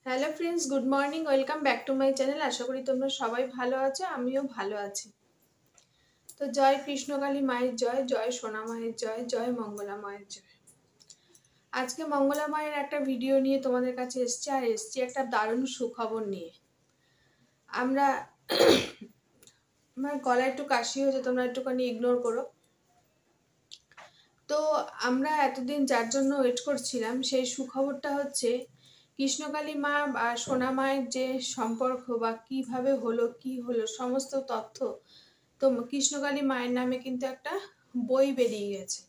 Hello friends, good morning. Welcome back to my channel. আশা করি তোমরা সবাই ভালো আছো, আমিও ভালো আছি। তো জয় কৃষ্ণকালী মায়ের জয়, জয় সোনা মায়ের জয়, জয় মঙ্গলা মায়ের জয়। আজকে মঙ্গলা মায়ের একটা ভিডিও নিয়ে তোমাদের কাছে এসছি একটা দারুণ সুখবর নিয়ে। আমরা আমার গলায় একটু কাশি হয়েছে, তোমরা একটুখানি ইগনোর করো। তো আমরা এতদিন যার জন্য ওয়েট করছিলাম, সেই সুখবরটা হচ্ছে কৃষ্ণকালী মা বা সোনা মায়ের যে সম্পর্ক বা কিভাবে হলো কি হলো সমস্ত তথ্য তো কৃষ্ণকালী মায়ের নামে কিন্তু একটা বই বেরিয়ে গেছে।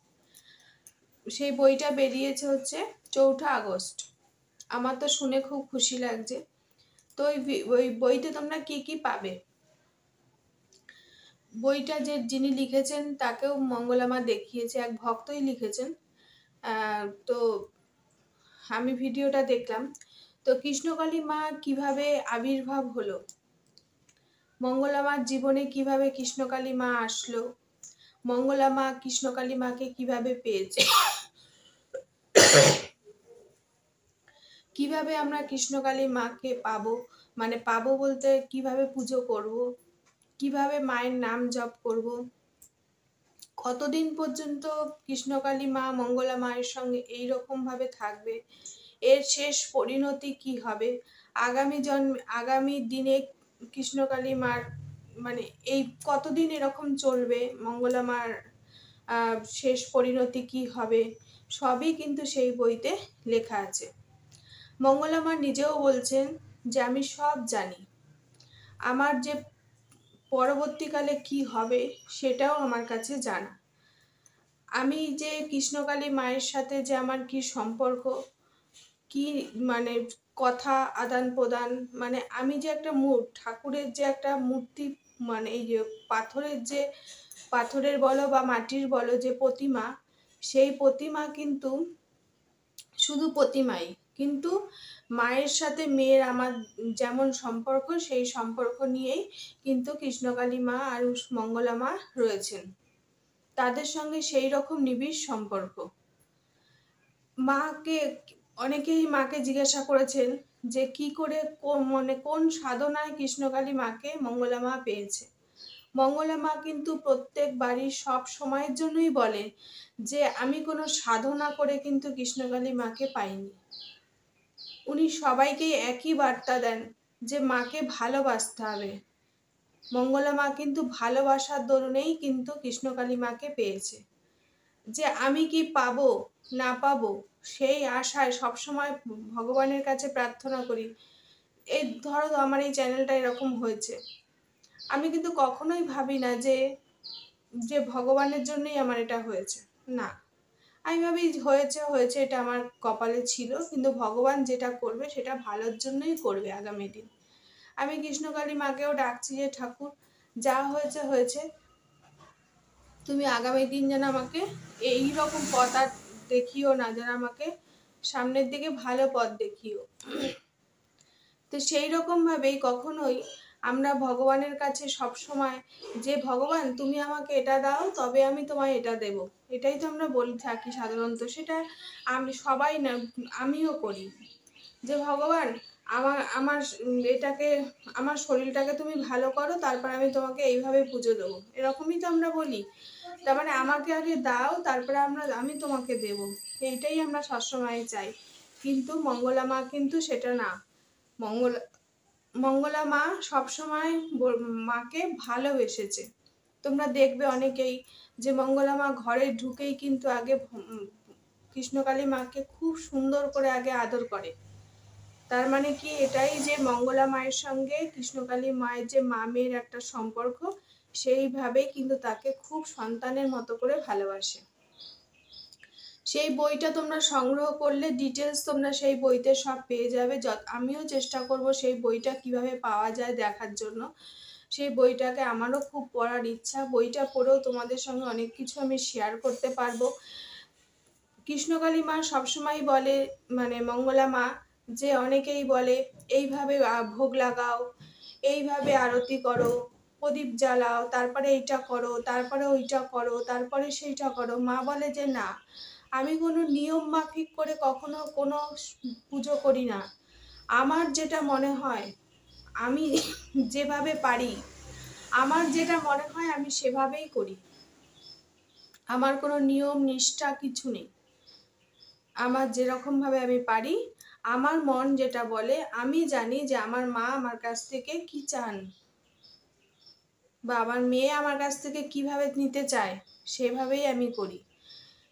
সেই বইটা বেরিয়েছে হচ্ছে 4ঠা আগস্ট। আমার তো শুনে খুব খুশি লাগছে। তো ওই বইতে তোমরা কি কি পাবে, বইটা যিনি লিখেছেন তাকেও মঙ্গলা মা দেখিয়েছে, এক ভক্তই লিখেছেন। তো আমি ভিডিওটা দেখলাম। তো কৃষ্ণকালী মা কিভাবে আবির্ভাব হলো, মঙ্গলা মার জীবনে কিভাবে কৃষ্ণকালী মা আসলো, মঙ্গলা মা কৃষ্ণকালী মাকে কিভাবে পেয়েছে, কিভাবে আমরা কৃষ্ণকালী মাকে পাবো, মানে পাবো বলতে কিভাবে পুজো করব, কিভাবে মায়ের নাম জপ করব, কতদিন পর্যন্ত কৃষ্ণকালী মা মঙ্গলা মায়ের সঙ্গে এইরকম ভাবে থাকবে, এর শেষ পরিণতি কি হবে, আগামী দিনে কৃষ্ণকালী মার মানে এই কতদিন এরকম চলবে, মঙ্গলা মার শেষ পরিণতি কি হবে, সবই কিন্তু সেই বইতে লেখা আছে। মঙ্গলা মা নিজেও বলছেন যে আমি সব জানি, আমার যে পরবর্তীকালে কি হবে সেটাও আমার কাছে জানা। আমি যে কৃষ্ণকালী মায়ের সাথে যে আমার কি সম্পর্ক, কি মানে কথা আদান প্রদান, মানে আমি যে একটা ঠাকুরের যে একটা মূর্তি, মানে এই যে পাথরের বলো বা মাটির বলো যে প্রতিমা, সেই প্রতিমা কিন্তু শুধু প্রতিমাই, কিন্তু মায়ের সাথে মেয়ের আমার যেমন সম্পর্ক সেই সম্পর্ক নিয়েই কিন্তু কৃষ্ণকালী মা আর মঙ্গলা মা রয়েছেন, তাদের সঙ্গে সেই রকম নিবিড় সম্পর্ক। মাকে অনেকেই মাকে জিজ্ঞাসা করেছেন যে কি করে কোন সাধনায় কৃষ্ণকালী মাকে মঙ্গলা মা পেয়েছে। মঙ্গলা মা কিন্তু প্রত্যেক বাড়ির সব সময়ের জন্যই বলে যে আমি কোনো সাধনা করে কিন্তু কৃষ্ণকালী মাকে পাইনি। উনি সবাইকেই একই বার্তা দেন যে মাকে ভালোবাসতে হবে। মঙ্গলা মা কিন্তু ভালোবাসার দরুনেই কিন্তু কৃষ্ণকালী মাকে পেয়েছে। যে আমি কি পাবো না পাবো সেই আশায় সবসময় ভগবানের কাছে প্রার্থনা করি। এই ধরো আমার এই চ্যানেলটা এরকম হয়েছে, আমি কিন্তু কখনোই ভাবি না যে যে ভগবানের জন্যই আমার এটা হয়েছে, না, আমি ভাবি হয়েছে হয়েছে এটা আমার কপালে ছিল, কিন্তু ভগবান যেটা করবে সেটা ভালোর জন্যই করবে আগামী দিন। আমি কৃষ্ণকালী মাকেও ডাকছি যে ঠাকুর যা হয়েছে হয়েছে, তুমি আগামী দিন যেন আমাকে এই রকম পথ আর দেখিও না, যেন আমাকে সামনের দিকে ভালো পথ দেখিও। তো সেই রকম ভাবেই কখনোই আমরা ভগবানের কাছে সব সময় যে ভগবান তুমি আমাকে এটা দাও তবে আমি তোমায় এটা দেব, এটাই তো আমরা বলে থাকি সাধারণত। সেটা আমি সবাই না, আমিও করি যে ভগবান আমার আমার এটাকে আমার শরীরটাকে তুমি ভালো করো, তারপর আমি তোমাকে এইভাবে পুজো দেবো, এরকমই তো আমরা বলি। তার মানে আমাকে আগে দাও তারপরে আমি তোমাকে দেব, এইটাই আমরা সবসময় চাই। কিন্তু মঙ্গলা মা কিন্তু সেটা না। মঙ্গলা মঙ্গলা মা সবসময় মাকে ভালোবেসেছে। তোমরা দেখবে অনেকেই যে মঙ্গলা মা ঘরে ঢুকেই কিন্তু আগে কৃষ্ণকালী মাকে খুব সুন্দর করে আগে আদর করে। তার মানে কি এটাই যে মঙ্গলা মায়ের সঙ্গে কৃষ্ণকালী মায়ের যে মা মেয়ের একটা সম্পর্ক, সেইভাবেই কিন্তু তাকে খুব সন্তানের মতো করে ভালোবাসে। সেই বইটা তোমরা সংগ্রহ করলে ডিটেলস তোমরা সেই বইতে সব পেয়ে যাবে। আমিও চেষ্টা করব সেই বইটা কিভাবে পাওয়া যায় দেখার জন্য। সেই বইটাকে আমারও খুব পড়ার ইচ্ছা, বইটা পড়েও তোমাদের সঙ্গে অনেক কিছু আমি শেয়ার করতে পারবো। কৃষ্ণকালী মা সবসময় বলে, মানে মঙ্গলা মা, যে অনেকেই বলে এইভাবে ভোগ লাগাও, এইভাবে আরতি করো, প্রদীপ জ্বালাও, তারপরে এইটা করো, তারপরে ওইটা করো, তারপরে সেইটা করো। মা বলে যে না, আমি কোনো নিয়ম মাফিক করে কখনো কোনো পুজো করি না। আমার যেটা মনে হয়, আমি যেভাবে পারি, আমার যেটা মনে হয় আমি সেভাবেই করি। আমার কোনো নিয়ম নিষ্ঠা কিছু নেই। আমার যেরকমভাবে আমি পারি, আমার মন যেটা বলে, আমি জানি যে আমার মা আমার কাছ থেকে কি চান বা আমার মেয়ে আমার কাছ থেকে কিভাবে নিতে চায়, সেভাবেই আমি করি।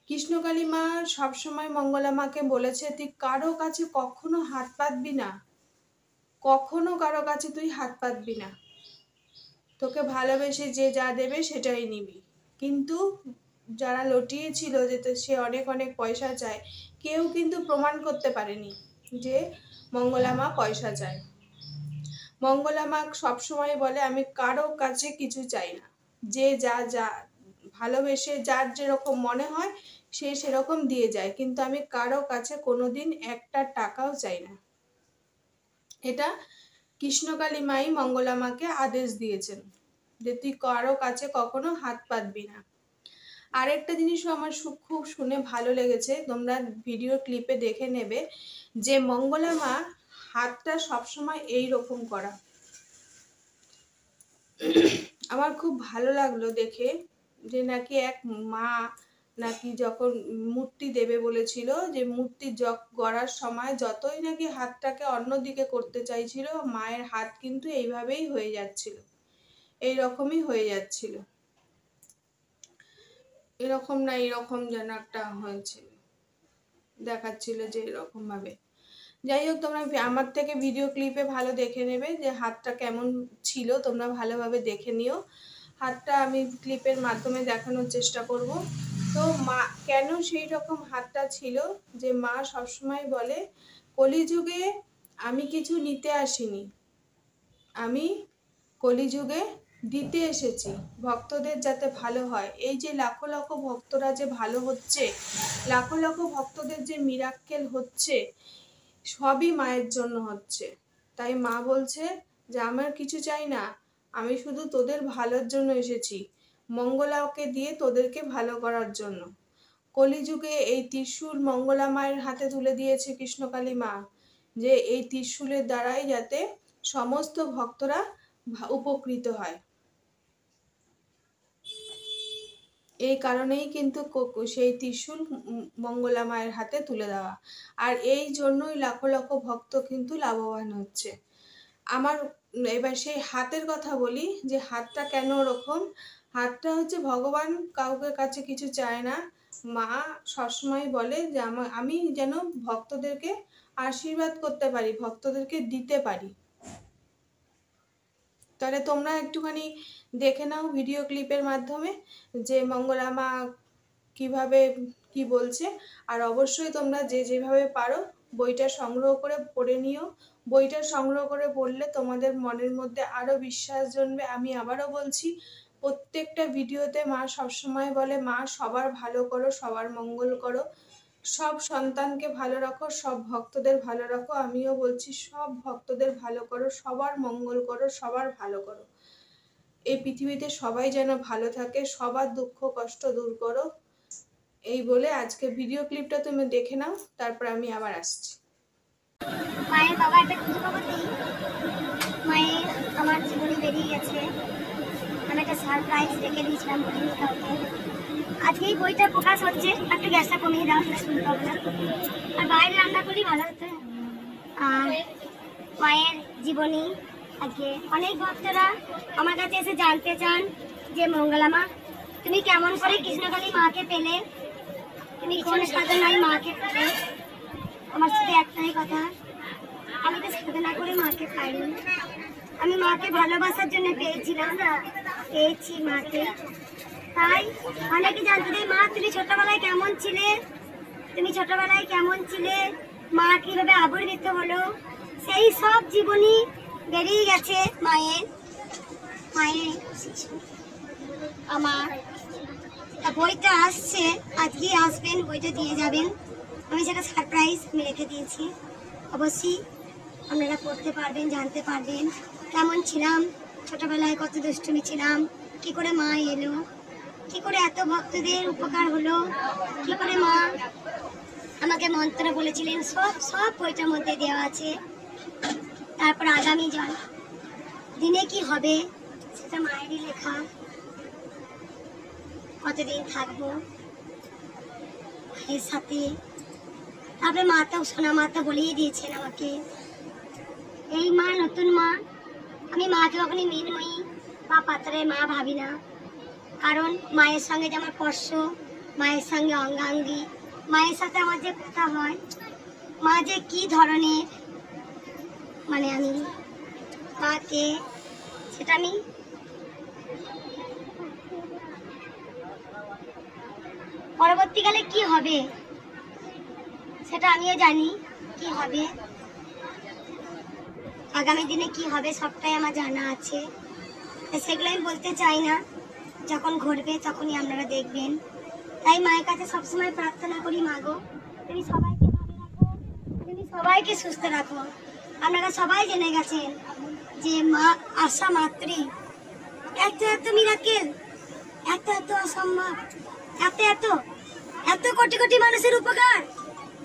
কৃষ্ণকালী মা সবসময় মঙ্গলা মাকে বলেছে, তুই কারো কাছে কখনো হাত পাতবি না, কখনো কারো কাছে তুই হাত পাতবি না, তোকে ভালোবেসে যে যা দেবে সেটাই নিবি। কিন্তু যারা লটিয়েছিল যে সে অনেক অনেক পয়সা চায়, কেউ কিন্তু প্রমাণ করতে পারেনি যে মঙ্গলা মা পয়সা চায়। মঙ্গলা মা সবসময় বলে, আমি কারো কাছে কিছু চাই না, যে যা যা ভালোবেসে যার যেরকম মনে হয় সে সেরকম দিয়ে যায়, কিন্তু আমি কারো কাছে কোনোদিন একটা টাকাও চাই না। এটা কৃষ্ণকালী মাই মঙ্গলা মাকে আদেশ দিয়েছেন যে তুই কারো কাছে কখনো হাত পাতবি না। আরেকটা জিনিসও আমার খুব শুনে ভালো লেগেছে, তোমরা ভিডিও ক্লিপে দেখে নেবে, যে মঙ্গলা মা হাতটা সবসময় এইরকম করা। আমার খুব ভালো লাগলো দেখে, যে নাকি এক মা নাকি যখন মূর্তি দেবে বলেছিল, যে মূর্তি গড়ার সময় যতই নাকি হাতটাকে অন্যদিকে করতে চাইছিল, মায়ের হাত কিন্তু এইভাবেই হয়ে যাচ্ছিল, এইরকমই হয়ে যাচ্ছিল, এরকম না এরকম যেন একটা হয়েছিল, দেখাচ্ছিল যে এরকম ভাবে। যাই হোক, তোমরা আমার থেকে ভিডিও ক্লিপে ভালো দেখে নেবে যে হাতটা কেমন ছিল, তোমরা ভালোভাবে দেখে নিও। হাতটা আমি ক্লিপের মাধ্যমে দেখানোর চেষ্টা করব। তো মা কেন সেই রকম হাতটা ছিল, যে মা সবসময় বলে, কলিযুগে আমি কিছু নিতে আসিনি, আমি কলিযুগে দিতে এসেছি, ভক্তদের যাতে ভালো হয়। এই যে লাখো লাখো ভক্তরা যে ভালো হচ্ছে, লাখো লাখো ভক্তদের যে মিরাক্কেল হচ্ছে, সবই মায়ের জন্য হচ্ছে। তাই মা বলছে যে আমার কিছু চাই না, আমি শুধু তোদের ভালোর জন্য এসেছি, মঙ্গলাকে দিয়ে তোদেরকে ভালো করার জন্য। কলিযুগে এই ত্রিশূল মঙ্গলা মায়ের হাতে তুলে দিয়েছে কৃষ্ণকালী মা, যে এই ত্রিশূলের দ্বারাই যাতে সমস্ত ভক্তরা উপকৃত হয়। এই কারণেই কিন্তু সেই ত্রিশূল মঙ্গলা মায়ের হাতে তুলে দেওয়া, আর এই জন্যই লাখো লাখো ভক্ত কিন্তু লাভবান হচ্ছে। আমার এবার সেই হাতের কথা বলি, যে হাতটা কেন ওরকম। হাতটা হচ্ছে, ভগবান কাউকে কাছে কিছু চায় না, মা সবসময় বলে যে আমি যেন ভক্তদেরকে আশীর্বাদ করতে পারি, ভক্তদেরকে দিতে পারি। তাহলে তোমরা একটুখানি দেখে নাও ভিডিও ক্লিপের মাধ্যমে যে মঙ্গলা মা কিভাবে কি বলছে। আর অবশ্যই তোমরা যে যেভাবে পারো বইটা সংগ্রহ করে পড়ে নিও। বইটা সংগ্রহ করে পড়লে তোমাদের মনের মধ্যে আরো বিশ্বাস জন্মে। আমি আবারও বলছি, প্রত্যেকটা ভিডিওতে মা সবসময় বলে, মা সবার ভালো করো, সবার মঙ্গল করো, সব সন্তানকে ভালো রাখো, সব ভক্তদের ভালো রাখো। আমিও বলছি, সব ভক্তদের ভালো করো, সবার মঙ্গল করো, সবার ভালো করো। এই পৃথিবীতে সবাই যেন ভালো থাকে, সবার দুঃখ কষ্ট দূর করো। এই বলে আজকে ভিডিও ক্লিপটা তুমি দেখে নাও, তারপর আমি আবার আসছি। মায়ের বাবা একটা খুশি খবর দিই, মায়ের আমার জীবনে বেরিয়ে গেছে। আমি একটা সারপ্রাইজ রেখে দিয়েছিলাম, বলিনি কাউকে। আজকে এই বইটা প্রকাশ হচ্ছে, একটু গ্যাসটা কমিয়ে দাও, শুনতে হবে না। আর বাইরে রান্না করি ভালো হতো। আর মায়ের জীবনী আজকে অনেক ভক্তরা আমার কাছে এসে জানতে চান যে মঙ্গলা মা, তুমি কেমন করে কৃষ্ণকালী মাকে পেলে, তুমি কোন সাধনায় মাকে পেলে। আমার সাথে একটাই কথা, আমি তো সাধনা করে মাকে পাইনি, আমি মাকে ভালোবাসার জন্য পেয়েছিলাম, পেয়েছি মাকে। তাই অনেকে জানতে চাই, মা তুমি ছোটবেলায় কেমন ছিলে, তুমি ছোটবেলায় কেমন ছিলে, মা কিভাবে আবির্ভূত হলো, সেই সব জীবনী বেরিয়ে গেছে মায়ের। মায়ের আমার বইটা আসছে, আজকে আসবেন, বইটা দিয়ে যাবেন। আমি সেটা সারপ্রাইজ আমি রেখে দিয়েছি, অবশ্যই আপনারা পড়তে পারবেন, জানতে পারবেন কেমন ছিলাম ছোটবেলায়, কত দুষ্টুমি ছিলাম, কি করে মা এলো, কি করে এত ভক্তদের উপকার হলো, কি করে মা আমাকে মন্ত্র বলেছিলেন, সব বইটার মধ্যে দেওয়া আছে। তারপর আগামী দিনে কি হবে সেটা মায়েরই লেখা। কতদিন থাকবো মায়ের সাথে। তারপরে সোনা মাতা বলেই দিয়েছেন আমাকে, এই মা নতুন মা। আমি মাকে কখনই মৃন্ময়ী বা পাত্রের মা ভাবি না, কারণ মায়ের সঙ্গে যে আমার স্পর্শ, মায়ের সঙ্গে অঙ্গাঙ্গি, মায়ের সাথে আমার যে কথা হয়, মা যে কি ধরনের, মানে আমি মাকে সেটা আমি পরবর্তীকালে কি হবে সেটা আমিও জানি কি হবে, আগামী দিনে কি হবে সবটাই আমার জানা আছে। সেগুলো আমি বলতে চাই না, যখন ঘটবে তখনই আপনারা দেখবেন। তাই মায়ের কাছে সবসময় প্রার্থনা করি, মা গো তুমি সবাইকে ভালো রাখো, তুমি সবাইকে সুস্থ রাখো। আপনারা সবাই জেনে গেছেন যে মা আসা মাত্রই এত এত মিরাকেল, এত এত অসম্ভব, এত এত এত কোটি কোটি মানুষের উপকার।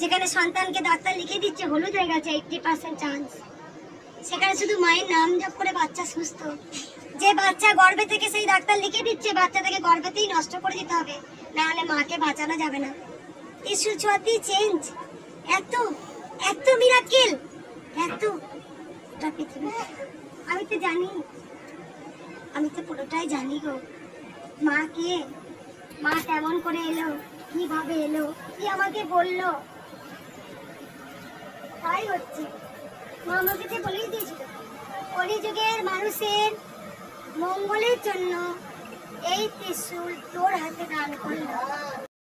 যেখানে সন্তানকে ডাক্তার লিখে দিচ্ছে হলুদ হয়ে গেছে 80% চান্স, সেখানে শুধু মায়ের নাম জপ করে বাচ্চা সুস্থ। যে বাচ্চা গর্ভে থেকে সেই ডাক্তার লিখে দিচ্ছে বাচ্চাটাকে গর্ভেতেই নষ্ট করে দিতে হবে, না হলে মাকে বাঁচানো যাবে না। ইস্যু ছোঁয়াতেই চেঞ্জ, এত এত মিরাকেল, এত পৃথিবী। আমি তো জানি, আমি তো পুরোটাই জানি গো। মা কে, মা কেমন করে এলো, কিভাবে এলো, কি আমাকে বললো, তাই হচ্ছে। মা আমাকে যে বলেই দিয়েছিল কলিযুগের মানুষের মঙ্গলের জন্য এই ত্রিশূল তোর হাতে দান করলাম।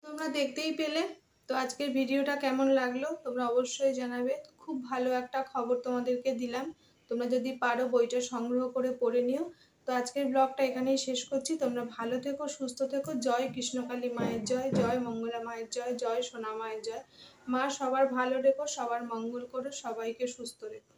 তোমরা দেখতেই পেলে তো আজকের ভিডিওটা কেমন লাগলো তোমরা অবশ্যই জানাবে। খুব ভালো একটা খবর তোমাদেরকে দিলাম, তোমরা যদি পারো বইটা সংগ্রহ করে পড়ে নিও। তো আজকের ব্লগটা এখানেই শেষ করছি। তোমরা ভালো থেকো, সুস্থ থেকো। জয় কৃষ্ণকালী মায়ের জয়, জয় মঙ্গলা মায়ের জয়, জয় সোনা মায়ের জয়। মা সবার ভালো রেখো, সবার মঙ্গল করো, সবাইকে সুস্থ রেখো।